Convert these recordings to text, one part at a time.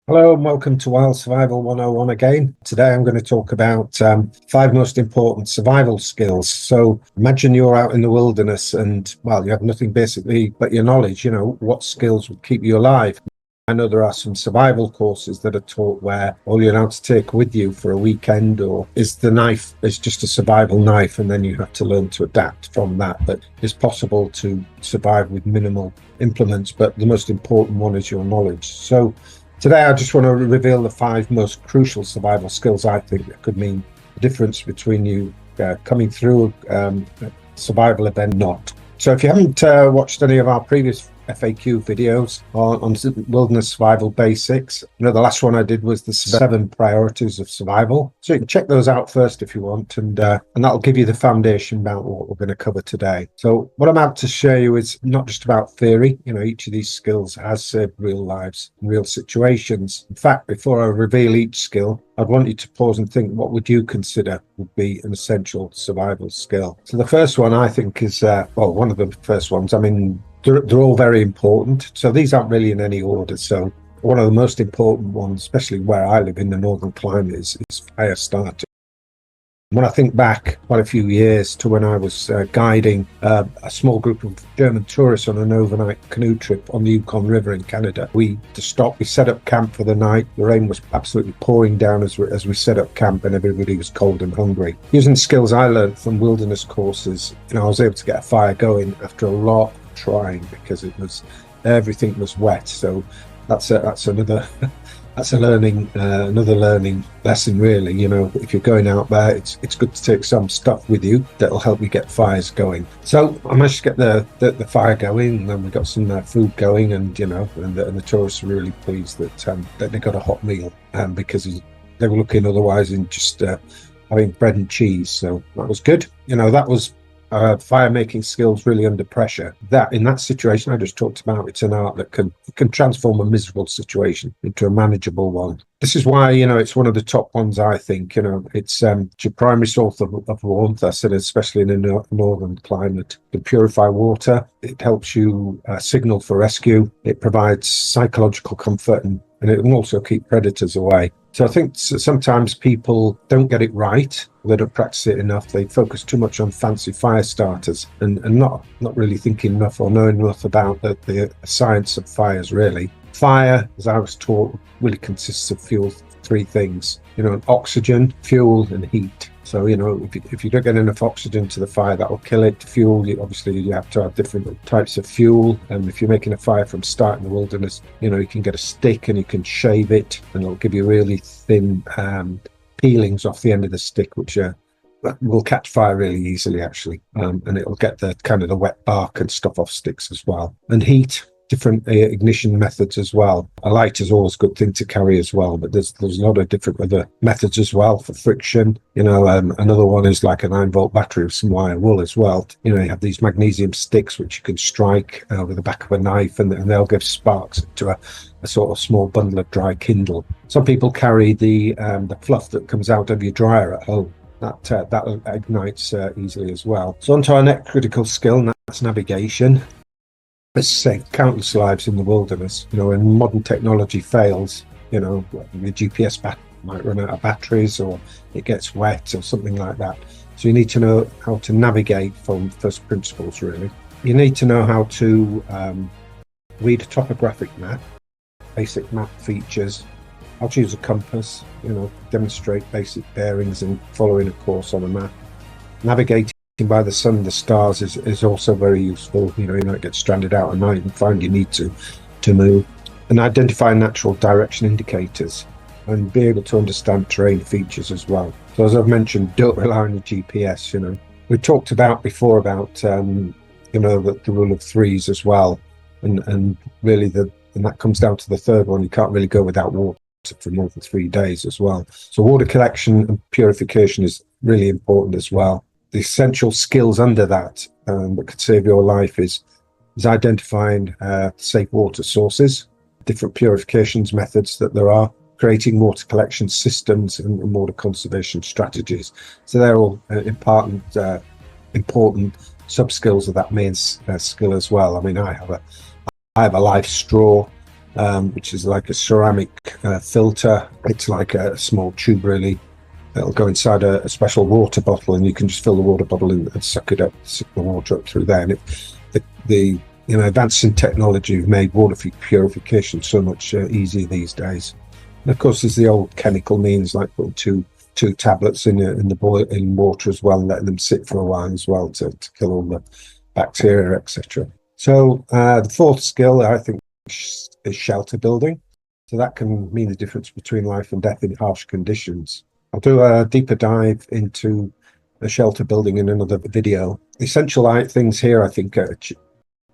Hello and welcome to Wild Survival 101 again. Today I'm going to talk about five most important survival skills. So imagine you're out in the wilderness and, well, you have nothing basically but your knowledge. What skills would keep you alive? I know there are some survival courses that are taught where all you're allowed to take with you for a weekend or is the knife, is just a survival knife, and then you have to learn to adapt from that. But it's possible to survive with minimal implements, but the most important one is your knowledge. So today, I just want to reveal the five most crucial survival skills I think that could mean the difference between you coming through a survival event or not. So if you haven't watched any of our previous FAQ videos on wilderness survival basics, the last one I did was the 7 priorities of survival. So you can check those out first if you want, and that'll give you the foundation about what we're going to cover today. So what I'm about to show you is not just about theory. Each of these skills has saved real lives in real situations. In fact, before I reveal each skill, I'd want you to pause and think, what would you consider would be an essential survival skill? So the first one I think is, one of the first ones, they're all very important. So these aren't really in any order. So one of the most important ones, especially where I live in the northern climate, is fire starting. When I think back quite a few years to when I was guiding a small group of German tourists on an overnight canoe trip on the Yukon River in Canada, we set up camp for the night. The rain was absolutely pouring down as we set up camp, and everybody was cold and hungry. Using skills I learned from wilderness courses, I was able to get a fire going after a lot of trying because everything was wet. So that's another another learning lesson, really. If you're going out there, it's good to take some stuff with you that'll help you get fires going. So I managed to get the fire going, and then we got some food going, and the tourists were really pleased that they got a hot meal, because they were looking otherwise in just having bread and cheese. So that was good. That was fire making skills really under pressure. That in that situation I just talked about, it's an art that can transform a miserable situation into a manageable one. This is why it's one of the top ones. I think it's your primary source of warmth. I said, especially in a northern climate. The Purify Water, it helps you signal for rescue. It provides psychological comfort, and it can also keep predators away. So I think sometimes people don't get it right. They don't practice it enough. They focus too much on fancy fire starters and not really thinking enough or knowing enough about the science of fires, really. Fire, as I was taught, really consists of three things, oxygen, fuel, and heat. So, if you don't get enough oxygen to the fire, that will kill it. Fuel, obviously, you have to have different types of fuel. And if you're making a fire from start in the wilderness, you can get a stick and you can shave it, and it'll give you really thin peelings off the end of the stick, which will catch fire really easily, actually. And it'll get the wet bark and stuff off sticks as well. And heat, different ignition methods as well. A light is always a good thing to carry as well, but there's a lot of different other methods as well for friction. Another one is like a 9-volt battery with some wire wool as well. You have these magnesium sticks which you can strike with the back of a knife, and they'll give sparks to a sort of small bundle of dry kindle. Some people carry the fluff that comes out of your dryer at home. That ignites easily as well. So onto our next critical skill, and that's navigation. It's saved countless lives in the wilderness. When modern technology fails, your GPS might run out of batteries, or it gets wet or something like that. So you need to know how to navigate from first principles, really. You need to know how to read a topographic map, basic map features, how to use a compass, demonstrate basic bearings and following a course on a map. Navigating by the sun and the stars is also very useful. You might get stranded out at night and find you need to move. And identify natural direction indicators and be able to understand terrain features as well. So as I've mentioned, don't rely on your GPS. We talked about before about the rule of threes as well, and really and that comes down to the third one. You can't really go without water for more than 3 days as well. So water collection and purification is really important as well. The essential skills under that could save your life is identifying safe water sources, different purifications methods that there are, creating water collection systems and water conservation strategies. So they're all important sub skills of that main skill as well. I have a live straw which is like a ceramic filter. It's like a small tube, really. It'll go inside a special water bottle, and you can just fill the water bottle in and suck it up, suck the water up through there. And the advances in technology have made water purification so much easier these days. And of course, there's the old chemical means, like putting two tablets in in water as well, and letting them sit for a while as well to kill all the bacteria, etc. So the fourth skill, I think, is shelter building. So that can mean the difference between life and death in harsh conditions. I'll do a deeper dive into the shelter building in another video. The essential things here, I think, are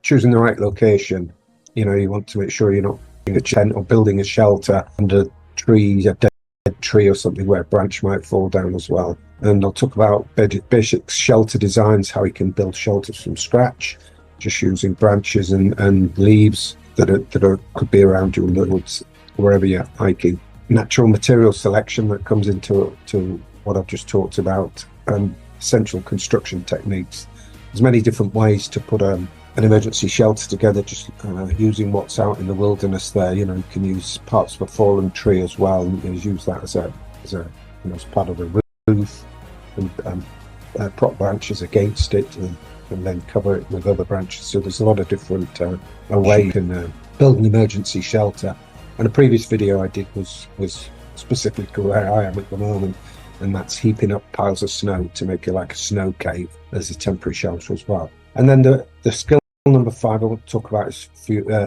choosing the right location. You want to make sure you're not building a tent or building a shelter under a dead tree or something where a branch might fall down as well. And I'll talk about basic shelter designs, how you can build shelters from scratch, just using branches and leaves that could be around you in the woods, wherever you're hiking. Natural material selection that comes into what I've just talked about, and essential construction techniques. There's many different ways to put an emergency shelter together, just using what's out in the wilderness there. You can use parts of a fallen tree as well, and use that as part of the roof, and prop branches against it, and then cover it with other branches. So there's a lot of different ways you can build an emergency shelter. And a previous video I did was specifically where I am at the moment, and that's heaping up piles of snow to make it like a snow cave as a temporary shelter as well. And then the skill number 5 I want to talk about is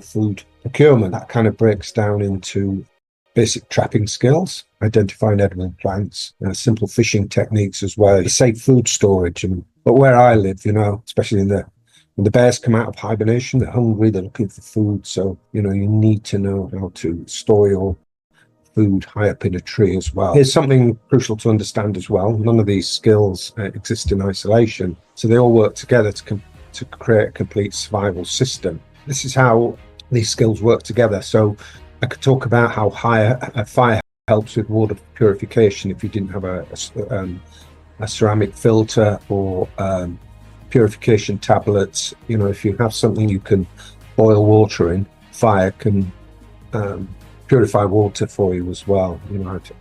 food procurement. That kind of breaks down into basic trapping skills, identifying edible plants, simple fishing techniques as well, safe food storage. But where I live, especially when the bears come out of hibernation, they're hungry, they're looking for food. So, you need to know how to store your food high up in a tree as well. Here's something crucial to understand as well. None of these skills exist in isolation. So they all work together to create a complete survival system. This is how these skills work together. So I could talk about how a fire helps with water purification if you didn't have a ceramic filter or purification tablets. If you have something you can boil water in, fire can purify water for you as well.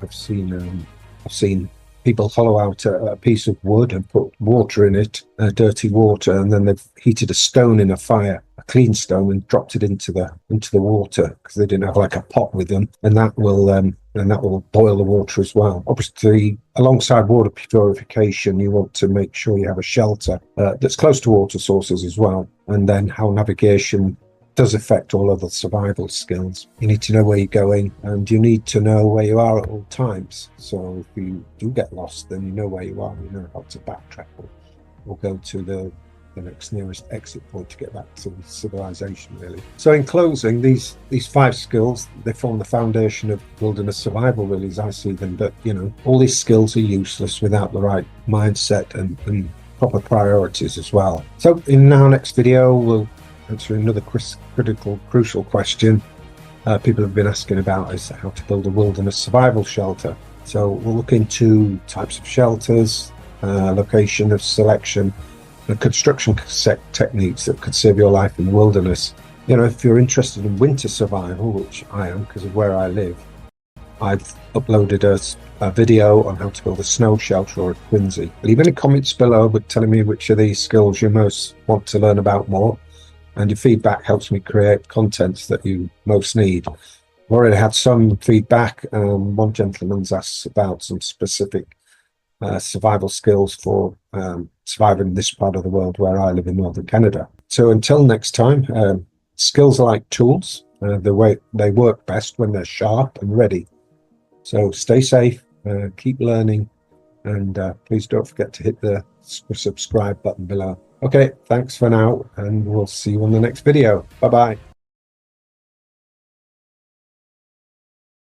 I've seen people hollow out a piece of wood and put water in it, dirty water, and then they've heated a stone in a fire, a clean stone, and dropped it into the water because they didn't have like a pot with them, and that will boil the water as well. Obviously, alongside water purification, you want to make sure you have a shelter that's close to water sources as well, and then how navigation does affect all other survival skills. You need to know where you're going, and you need to know where you are at all times. So if you do get lost, then you know where you are, you know how to backtrack or go to the nearest exit point to get back to civilization, really. So in closing, these 5 skills, they form the foundation of wilderness survival, really, as I see them. But all these skills are useless without the right mindset and proper priorities as well. So in our next video, we'll answer another crucial question people have been asking about, is how to build a wilderness survival shelter. So we'll look into types of shelters, location of selection, and construction techniques that could save your life in the wilderness. If you're interested in winter survival, which I am because of where I live, I've uploaded a video on how to build a snow shelter or a quinsy. Leave any comments below telling me which of these skills you most want to learn about more. And your feedback helps me create content that you most need. I've already had some feedback. One gentleman's asked about some specific survival skills for surviving in this part of the world where I live in northern Canada. So until next time, skills are like tools. They work best when they're sharp and ready. So stay safe, keep learning, and please don't forget to hit the subscribe button below. Okay, thanks for now, and we'll see you on the next video. Bye-bye.